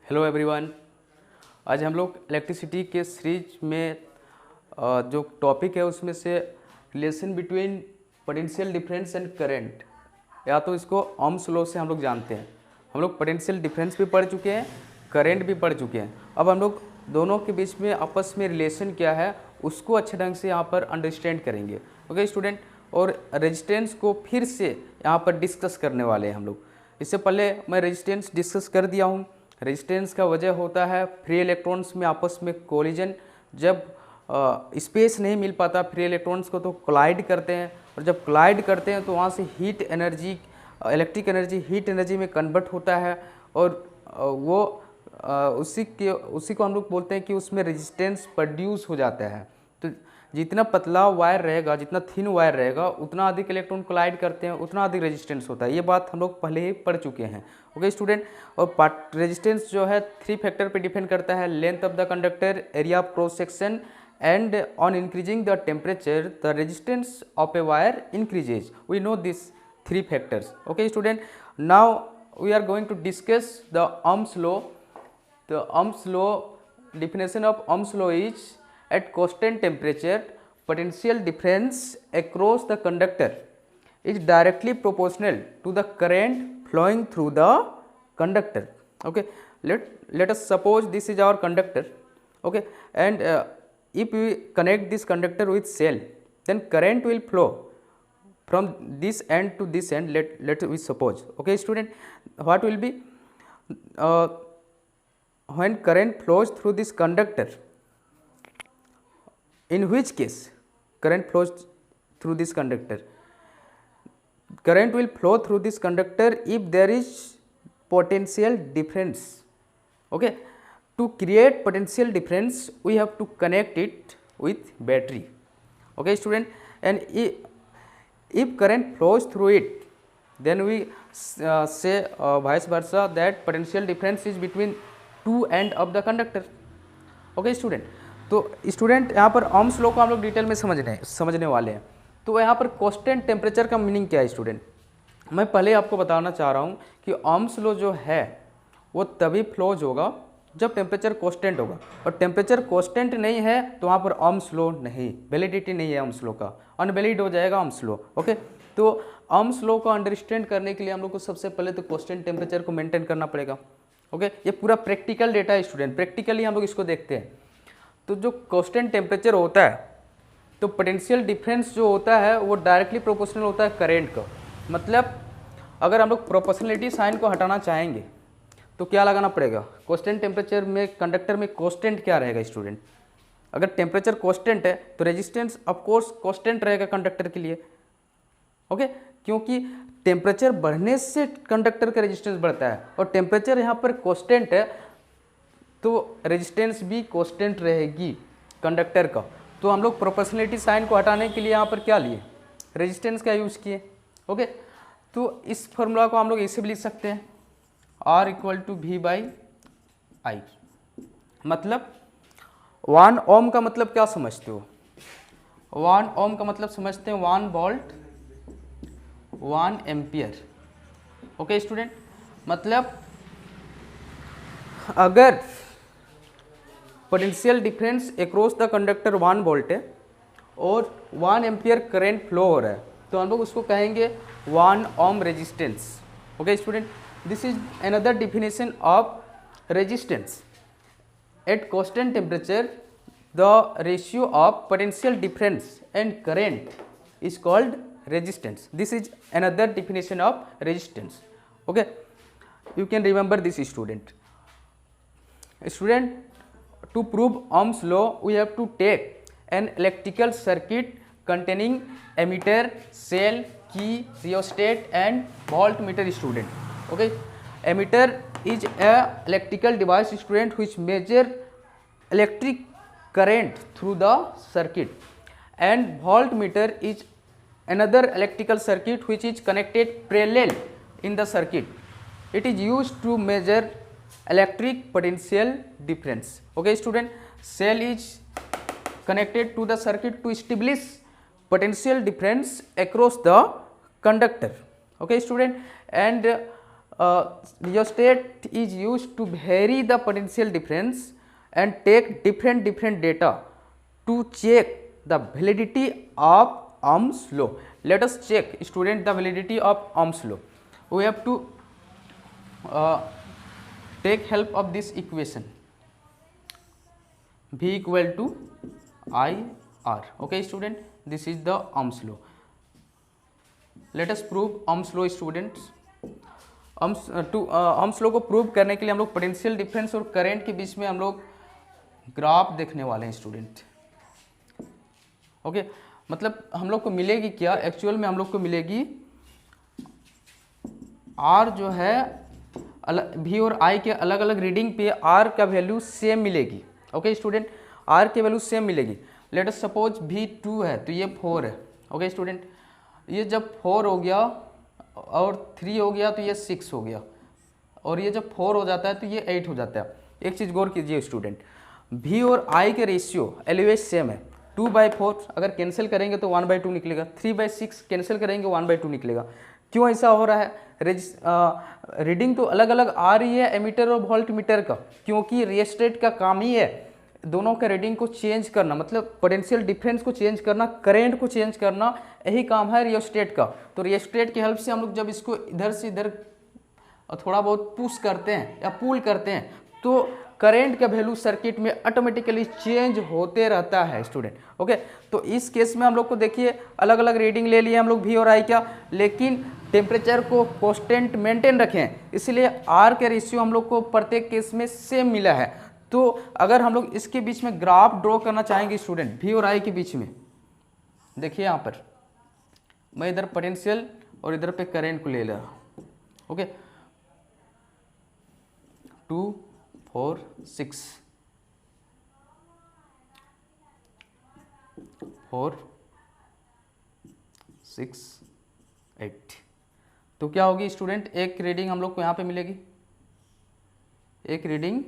Hello everyone. आज हम लोग इलेक्ट्रिसिटी के सीरीज में जो टॉपिक है उसमें से relation between potential difference and current, या तो इसको ओम्स लॉ से हम लोग जानते हैं। हम लोग पोटेंशियल डिफरेंस भी पढ़ चुके हैं, करंट भी पढ़ चुके हैं। अब हम लोग दोनों के बीच में आपस में रिलेशन क्या है उसको अच्छे ढंग से यहाँ पर अंडरस्टैंड करेंगे। ओके स्टूडेंट, और रेजिस्टेंस को फिर से यहाँ पर डिस्कस करने वाले हैं हम लोग। इससे पहले मैं रेजिस्टेंस डिस्कस कर दिया हूँ। रेजिस्टेंस का वजह होता है फ्री इलेक्ट्रॉन्स में आपस में कोलिजन। जब स्पेस नहीं मिल पाता फ्री इलेक्ट्रॉन्स को तो कोलाइड करते हैं, और जब कोलाइड करते हैं तो वहाँ से heat energy, electric energy heat energy में कन्वर्ट होता है, और वो उसी को हम लोग बोलते हैं कि उसमें रेजिस्टेंस प्रोड्यूस हो जाता है। तो जितना पतला वायर रहेगा, जितना थिन वायर रहेगा, उतना अधिक इलेक्ट्रॉन कोलाइड करते हैं, उतना अधिक रेजिस्टेंस होता है। ये बात हम लोग पहले ही पढ़ चुके हैं। ओके स्टूडेंट, और रेजिस्टेंस जो है 3 फैक्टर पे डिपेंड करता है: length of the conductor, area of cross section, and on increasing the temperature the resistance of a wire increases. We know this 3 factors. Okay student, now we are going to discuss the Ohm's law. The Ohm's law, definition of Ohm's law is: at constant temperature, potential difference across the conductor is directly proportional to the current flowing through the conductor. Okay, let us suppose this is our conductor. Okay, and if we connect this conductor with cell, then current will flow from this end to this end. Let we suppose. Okay student, what will be when current flows through this conductor, in which case current flows through this conductor, current will flow through this conductor if there is potential difference. Okay, to create potential difference we have to connect it with battery. Okay student, and if current flows through it, then we say vice versa, that potential difference is between two end of the conductor. Okay student, तो student यहाँ पर Ohm's law को हम लोग detail में समझने वाले हैं। तो यहाँ पर कांस्टेंट टेम्परेचर का मीनिंग क्या है स्टूडेंट? मैं पहले आपको बताना चाह रहा हूँ कि Ohm's लॉ जो है वो तभी फ्लोज होगा जब टेम्परेचर कांस्टेंट होगा, और टेम्परेचर कांस्टेंट नहीं है तो वहाँ पर Ohm's लॉ नहीं, वैलिडिटी नहीं है Ohm's लॉ का, अनवैलिड हो जाएगा Ohm's लॉ। ओके, तो Ohm's लॉ को अंडरस्टैंड करने के लिए हम लोग को सबसे पहले तो कांस्टेंट टेम्परेचर को मेंटेन करना पड़ेगा। ओके, ये पूरा प्रैक्टिकल डेटा है स्टूडेंट, प्रैक्टिकली हम लोग इसको देखते हैं। तो जो कांस्टेंट टेम्परेचर होता है, तो पोटेंशियल डिफरेंस जो होता है वो डायरेक्टली प्रोपोर्शनल होता है करंट का। मतलब अगर हम लोग प्रोपोर्शनलिटी साइन को हटाना चाहेंगे तो क्या लगाना पड़ेगा? कांस्टेंट टेम्परेचर में कंडक्टर में कांस्टेंट क्या रहेगा स्टूडेंट? अगर टेम्परेचर कांस्टेंट है तो रेजिस्टेंस ऑफकोर्स कांस्टेंट रहेगा कंडक्टर के लिए। ओके, क्योंकि टेम्परेचर बढ़ने से कंडक्टर का रेजिस्टेंस बढ़ता है, और टेम्परेचर यहाँ पर कांस्टेंट है तो रेजिस्टेंस भी कांस्टेंट रहेगी कंडक्टर का। तो हम लोग प्रोपोर्शनलिटी साइन को हटाने के लिए यहाँ पर क्या लिए? रेजिस्टेंस का यूज़ किए। ओके, तो इस फॉर्मूला को हम लोग ऐसे भी लिख सकते हैं, R = V/I। मतलब 1 ओम का मतलब क्या समझते हो? 1 ओम का मतलब समझते हैं 1 वोल्ट 1 एम्पियर। ओके स्टूडेंट, मतलब अगर potential difference across the conductor 1 volt है और 1 एम्पियर करंट फ्लो हो रहा है, तो हम लोग उसको कहेंगे 1 ohm resistance. Okay student, this is another definition of resistance. At constant temperature the ratio of potential difference and current is called resistance. This is another definition of resistance. Okay, you can remember this student. To prove Ohm's law we have to take an electrical circuit containing ammeter, cell, key, rheostat and voltmeter student. Okay, ammeter is a electrical device student which measure electric current through the circuit, and voltmeter is another electrical circuit which is connected parallel in the circuit. It is used to measure electric potential difference. Okay student, cell is connected to the circuit to establish potential difference across the conductor. Okay student, and rheostat is used to vary the potential difference and take different data to check the validity of Ohm's law. Let us check, student, the validity of Ohm's law. We have to take help of this equation, V equal to I R. Okay student, this is the Ohm's law. Let us prove Ohm's law students. Ohm's law को prove करने के लिए हम लोग potential difference और current के बीच में हम लोग ग्राफ देखने वाले हैं स्टूडेंट. ओके, मतलब हम लोग को मिलेगी क्या, एक्चुअल में हम लोग को मिलेगी R जो है V और I के अलग अलग रीडिंग पे R का वैल्यू सेम मिलेगी. ओके स्टूडेंट, R की वैल्यू सेम मिलेगी. लेट अस सपोज V 2 है तो ये 4 है. ओके स्टूडेंट, ये जब 4 हो गया और 3 हो गया तो ये 6 हो गया, और ये जब 4 हो जाता है तो ये 8 हो जाता है. एक चीज़ गौर कीजिए स्टूडेंट, V और I के रेशियो एलवेज सेम है. 2/4 अगर कैंसिल करेंगे तो 1/2 निकलेगा, 3/6 कैंसिल करेंगे 1/2 निकलेगा. क्यों ऐसा हो रहा है? रीडिंग तो अलग अलग आ रही है एमीटर और वोल्ट मीटर का, क्योंकि रियोस्टेट का काम ही है दोनों का रीडिंग को चेंज करना, मतलब पोटेंशियल डिफरेंस को चेंज करना, करंट को चेंज करना, यही काम है रियोस्टेट का. तो रियोस्टेट की हेल्प से हम लोग जब इसको इधर से इधर थोड़ा बहुत पुश करते हैं या पुल करते हैं तो करंट का वैल्यू सर्किट में ऑटोमेटिकली चेंज होते रहता है स्टूडेंट. ओके, तो इस केस में हम लोग को देखिए अलग अलग रीडिंग ले लिए हम लोग V और I का, लेकिन टेम्परेचर को कांस्टेंट मेंटेन रखें, इसलिए R के रेशियो हम लोग को प्रत्येक केस में सेम मिला है. तो अगर हम लोग इसके बीच में ग्राफ ड्रॉ करना चाहेंगे स्टूडेंट, V और I के बीच में, देखिए यहाँ पर मैं इधर पोटेंशियल और इधर पे करंट को ले रहा हूँ. ओके, 2 4 6 4 6 8. तो क्या होगी स्टूडेंट, एक रीडिंग हम लोग को यहाँ पे मिलेगी, एक रीडिंग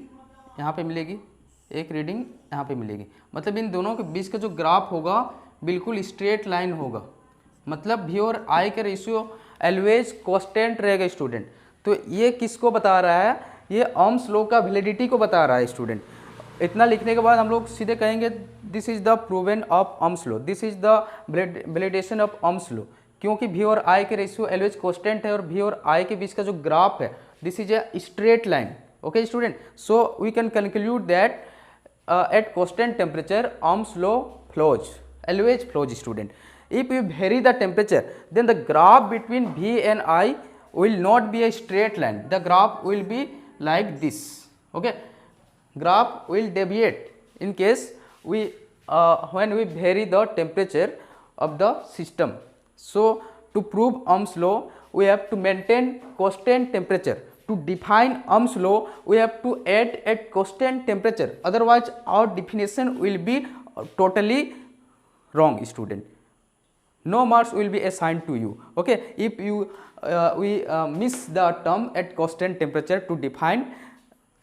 यहाँ पे मिलेगी, एक रीडिंग यहाँ पे मिलेगी. मतलब इन दोनों के बीच का जो ग्राफ होगा बिल्कुल स्ट्रेट लाइन होगा, मतलब V और I का रेशियो ऑलवेज कांस्टेंट रहेगा स्टूडेंट. तो ये किसको बता रहा है? ये ओम्स लॉ का वैलिडिटी को बता रहा है स्टूडेंट. इतना लिखने के बाद हम लोग सीधे कहेंगे this is the proven of Ohm's law, this is the validation of Ohm's law, क्योंकि V और I के रेशियो ऑलवेज कांस्टेंट है और V और I के बीच का जो ग्राफ है this is a straight line. Okay student, so we can conclude that at constant temperature Ohm's law flows, always flows student. If you vary the temperature, then the graph between V and I will not be a straight line, the graph will be like this. Okay, graph will deviate in case we when we vary the temperature of the system. So to prove Ohm's law we have to maintain constant temperature. To define Ohm's law we have to add at constant temperature, otherwise our definition will be totally wrong student. No marks will be assigned to you. Okay, if you we miss the term at constant temperature to define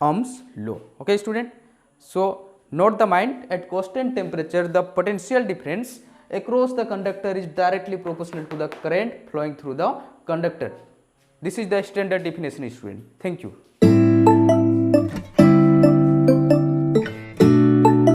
Ohm's law. Okay student, so note the mind, at constant temperature the potential difference across the conductor is directly proportional to the current flowing through the conductor. This is the standard definition student. Thank you.